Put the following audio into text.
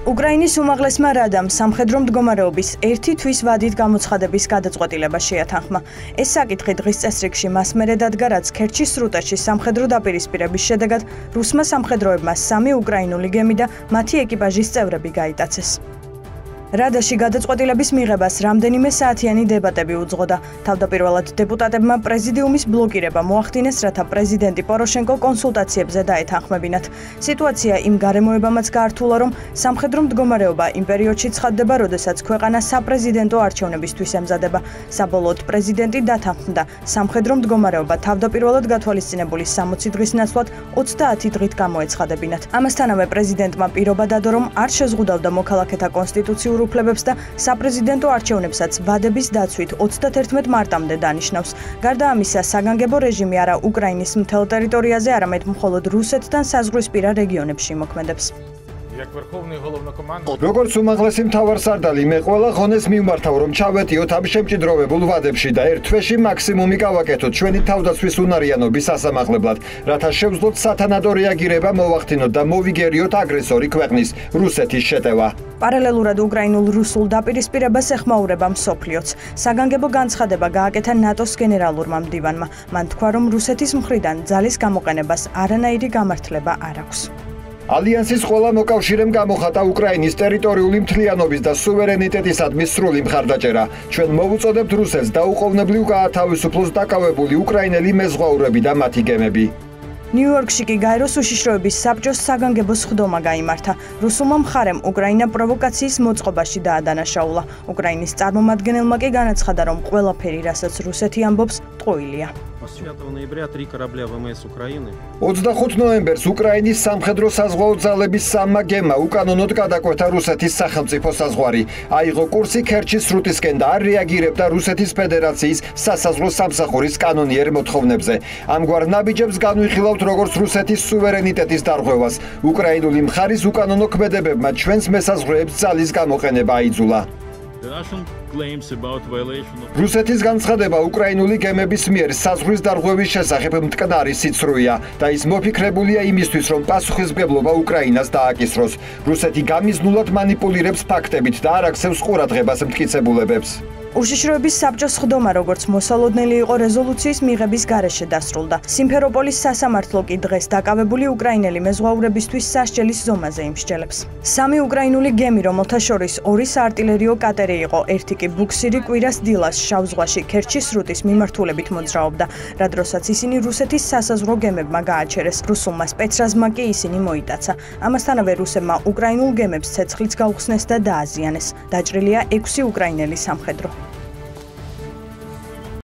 უკრაინის უმაღლესმა რადამ სამხედრო მდგომარეობის ერთი თვის ვადით გამოცხადების გადაწყვეტილება შეათანხმა. ეს საკითხი დღის წესრიგში მას მერე დადგა, რაც ქერჩის სრუტეში სამხედრო დაპირისპირების შედეგად რუსმა სამხედროებმა 3 უკრაინული გემი და მათი ეკიპაჟის წევრები გაიტაცეს. რადაში გადაწყვეტილების მიღებას რამდენიმე საათიანი დებატები უძღოდა. თავდაპირველად დეპუტატებმა პრეზიდიუმის ბლოკირება მოახდინეს, რათა პრეზიდენტი პოროშენკო კონსულტაციებზე დაეთანხმებინათ. სიტუაცია იმ გარემოებამაც გაართულა, რომ სამხედრო მდგომარეობა იმ პერიოდში ცხადდება, როდესაც ქვეყანა საპრეზიდენტო არჩევნებისთვის ემზადება. საბოლოოდ პრეზიდენტი დათანხმდა სამხედრო მდგომარეობა თავდაპირველად გათვალისწინებული 60 დღის ნაცვლად 30 დღით გამოეცხადებინათ. ამასთანავე პრეზიდენტმა პირობა დადო, რომ არ შეზღუდავდა მოქალაქეთა კონსტიტუციურ უფლებებს და საპრეზიდენტო არჩევნებსაც ვადების დაცვით 31 მარტამდე დანიშნავს. გარდა ამისა, საგანგებო რეჟიმი არა უკრაინის მთელ ტერიტორიაზე, არამედ მხოლოდ რუსეთთან საზღვრისპირა რეგიონებში მოქმედებს. როგორც უმაღლესი მთავარსარდალი, მე ყველა ხონეს მიმართავ, რომ ჩავეტიოთ ამ შემჭიდროვებულ ვადებში და ერთ თვეში მაქსიმუმი გავაკეთოთ ჩვენი თავდაცვის უნარიანობის ასამაღლებლად, რათა შევძლოთ სათანადო რეაგირება მოვახდინოთ და მოვიგერიოთ აგრესორი ქვეყნის რუსეთის შეტევა. პარალელურად უკრაინულ-რუსულ დაპირისპირებას ეხმაურება მსოფლიოც. საგანგებო განცხადება გააკეთა ნატოს გენერალურმა მდივანმა. მან თქვა, რომ რუსეთის მხრიდან ძალის გამოყენებას არანაირი გამართლება არ აქვს. ალიანსის ყველა მოკავშირემ გამოხატა უკრაინის ტერიტორიული მთლიანობის და სუვერენიტეტისადმი სრული მხარდაჭერა. ჩვენ მოვუწოდებთ რუსეთს დაუყოვნებლივ გაათავისუფლოს დაკავებული უკრაინელი მეზღვაურები და მათი გემები. ნიუ-იორკში კი გაეროს უშიშროების საბჭოს საგანგებო სხდომა გაიმართა. რუსულმა მხარემ უკრაინა პროვოკაციის მოწყობაში დაადანაშაულა. უკრაინის წარმომადგენელმა კი განაცხადა, რომ ყველაფერი, რასაც რუსეთი ამბობს, ტყუილია. 25 ნოემბერს უკრაინის სამხედრო საზღვაო ძალების 3 გემმა უკანონოდ გადაკვეთა რუსეთის სახელმწიფო საზღვარი. აიღო კურსი ქერჩის სრუტისკენ და არ რეაგირებდა რუსეთის ფედერაციის სასაზღვრო სამსახურის კანონიერ მოთხოვნებზე. ამგვარ ნაბიჯებს განვიხილავთ როგორც რუსეთის სუვერენიტეტის დარღვევას. უკრაინული მხარის უკანონო ქმედებებმა ჩვენს მესაზღვრეებს ძალის გამოყენება აიძულა. რუსეთის განცხადება უკრაინული გემების მიერ საზღვრის დარღვევის შესახებ მტკნარი სიცრუეა და ის მოფიქრებულია იმისთვის, რომ პასუხისმგებლობა უკრაინას დააკისროს. რუსეთი გამიზნულად მანიპულირებს ფაქტებით და არ აქცევს ყურადღებას მტკიცებულებებს. უშიშროების საბჭოს სხდომა, როგორც მოსალოდნელი იყო რეზოლუციის მიღების გარეშე დასრულდა. სიმფეროპოლის სასამართლო კი დღეს დაკავებული უკრაინელი მეზღვაურებისთვის სასჯელის ზომაზე იმსჯელებს. 3 უკრაინული გემი, რომელთა შორის 2 საარტილერიო კატერი იყო, ერთი კი ბუქსირი კვირას დილას შავ ზღვაში ქერჩის სრუტის მიმართულებით მოძრაობდა, რა დროსაც ისინი რუსეთის სასაზღვრო გემებმა გააჩერეს. რუსულმა სპეცრაზმა კი ისინი მოიტაცა. ამასთანავე რუსებმა უკრაინულ გემებს ცეცხლიც გაუხსნეს და დააზიანეს. დაჭრილია 6 უკრაინელი სამხედრო.